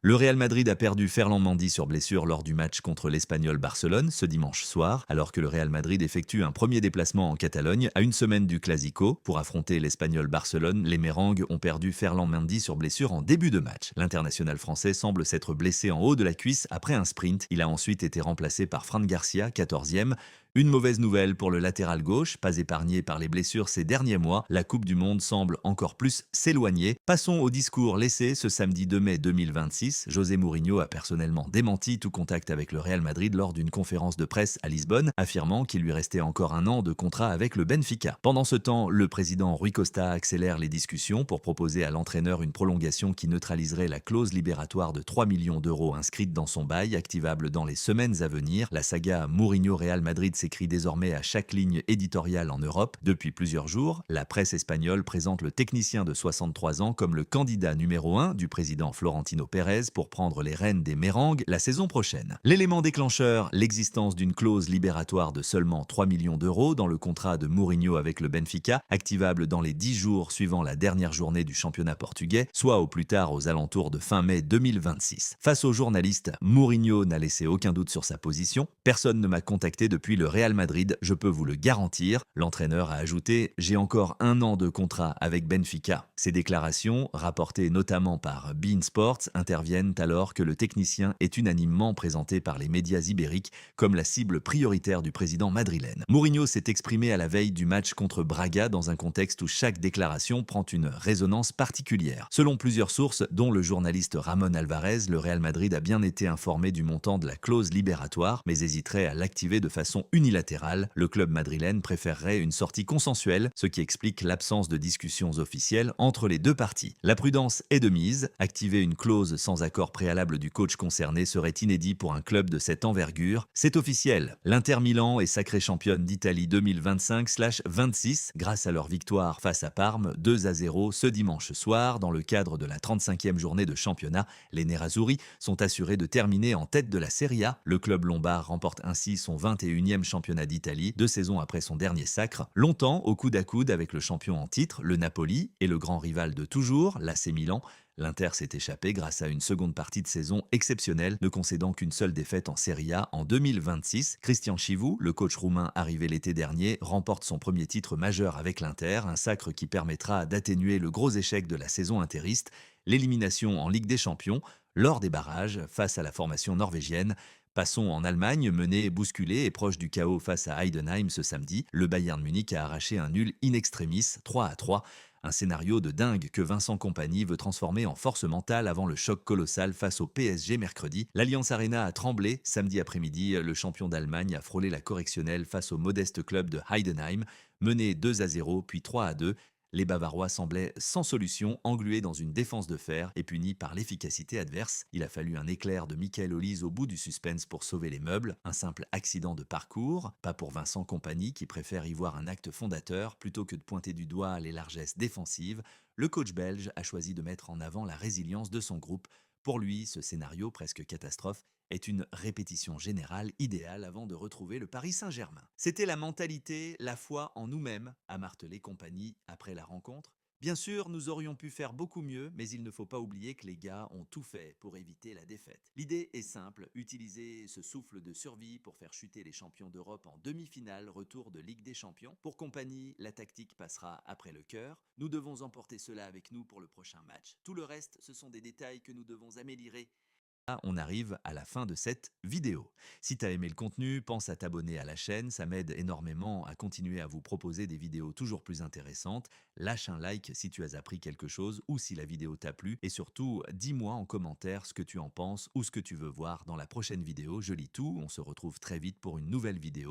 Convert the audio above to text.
Le Real Madrid a perdu Ferland Mendy sur blessure lors du match contre l'Espagnol Barcelone ce dimanche soir, alors que le Real Madrid effectue un premier déplacement en Catalogne à une semaine du Clasico. Pour affronter l'Espagnol Barcelone, les Mérengues ont perdu Ferland Mendy sur blessure en début de match. L'international français semble s'être blessé en haut de la cuisse après un sprint. Il a ensuite été remplacé par Fran Garcia, 14e. Une mauvaise nouvelle pour le latéral gauche, pas épargné par les blessures ces derniers mois, la Coupe du Monde semble encore plus s'éloigner. Passons au discours laissé ce samedi 2 mai 2026. José Mourinho a personnellement démenti tout contact avec le Real Madrid lors d'une conférence de presse à Lisbonne, affirmant qu'il lui restait encore un an de contrat avec le Benfica. Pendant ce temps, le président Rui Costa accélère les discussions pour proposer à l'entraîneur une prolongation qui neutraliserait la clause libératoire de 3 millions d'euros inscrite dans son bail, activable dans les semaines à venir. La saga Mourinho-Real Madrid s'écrit désormais à chaque ligne éditoriale en Europe. Depuis plusieurs jours, la presse espagnole présente le technicien de 63 ans comme le candidat numéro 1 du président Florentino Pérez pour prendre les rênes des Mérengues la saison prochaine. L'élément déclencheur, l'existence d'une clause libératoire de seulement 3 millions d'euros dans le contrat de Mourinho avec le Benfica, activable dans les 10 jours suivant la dernière journée du championnat portugais, soit au plus tard aux alentours de fin mai 2026. Face aux journalistes, Mourinho n'a laissé aucun doute sur sa position. Personne ne m'a contacté depuis le Real Madrid, je peux vous le garantir. L'entraîneur a ajouté « J'ai encore un an de contrat avec Benfica ». Ces déclarations, rapportées notamment par beIN Sports, interviennent alors que le technicien est unanimement présenté par les médias ibériques comme la cible prioritaire du président madrilène. Mourinho s'est exprimé à la veille du match contre Braga dans un contexte où chaque déclaration prend une résonance particulière. Selon plusieurs sources, dont le journaliste Ramon Alvarez, le Real Madrid a bien été informé du montant de la clause libératoire, mais hésiterait à l'activer de façon unilatérale. Le club madrilène préférerait une sortie consensuelle, ce qui explique l'absence de discussions officielles entre les deux parties. La prudence est de mise. Activer une clause sans accord préalable du coach concerné serait inédit pour un club de cette envergure. C'est officiel. L'Inter Milan est sacrée championne d'Italie 2025/26 grâce à leur victoire face à Parme 2-0 ce dimanche soir. Dans le cadre de la 35e journée de championnat, les Nerazzurri sont assurés de terminer en tête de la Serie A. Le club lombard remporte ainsi son 21e championnat d'Italie, 2 saisons après son dernier sacre. Longtemps au coude à coude avec le champion en titre, le Napoli, et le grand rival de toujours, l'AC Milan, l'Inter s'est échappé grâce à une seconde partie de saison exceptionnelle, ne concédant qu'une seule défaite en Serie A en 2026. Christian Chivu, le coach roumain arrivé l'été dernier, remporte son premier titre majeur avec l'Inter, un sacre qui permettra d'atténuer le gros échec de la saison interiste, l'élimination en Ligue des Champions, lors des barrages face à la formation norvégienne. Passons en Allemagne, mené, bousculé et proche du chaos face à Heidenheim ce samedi. Le Bayern Munich a arraché un nul in extremis, 3-3. Un scénario de dingue que Vincent Kompany veut transformer en force mentale avant le choc colossal face au PSG mercredi. L'Allianz Arena a tremblé samedi après-midi. Le champion d'Allemagne a frôlé la correctionnelle face au modeste club de Heidenheim, mené 2-0 puis 3-2. Les Bavarois semblaient sans solution, englués dans une défense de fer et punis par l'efficacité adverse. Il a fallu un éclair de Michael Olise au bout du suspense pour sauver les meubles. Un simple accident de parcours, pas pour Vincent Kompany qui préfère y voir un acte fondateur plutôt que de pointer du doigt les largesses défensives. Le coach belge a choisi de mettre en avant la résilience de son groupe. Pour lui, ce scénario presque catastrophe est une répétition générale idéale avant de retrouver le Paris Saint-Germain. C'était la mentalité, la foi en nous-mêmes, a martelé Kompany après la rencontre. Bien sûr, nous aurions pu faire beaucoup mieux, mais il ne faut pas oublier que les gars ont tout fait pour éviter la défaite. L'idée est simple, utiliser ce souffle de survie pour faire chuter les champions d'Europe en demi-finale, retour de Ligue des Champions. Pour Kompany, la tactique passera après le cœur. Nous devons emporter cela avec nous pour le prochain match. Tout le reste, ce sont des détails que nous devons améliorer. On arrive à la fin de cette vidéo. Si tu as aimé le contenu, pense à t'abonner à la chaîne, ça m'aide énormément à continuer à vous proposer des vidéos toujours plus intéressantes. Lâche un like si tu as appris quelque chose ou si la vidéo t'a plu et surtout, dis-moi en commentaire ce que tu en penses ou ce que tu veux voir dans la prochaine vidéo. Je lis tout, on se retrouve très vite pour une nouvelle vidéo.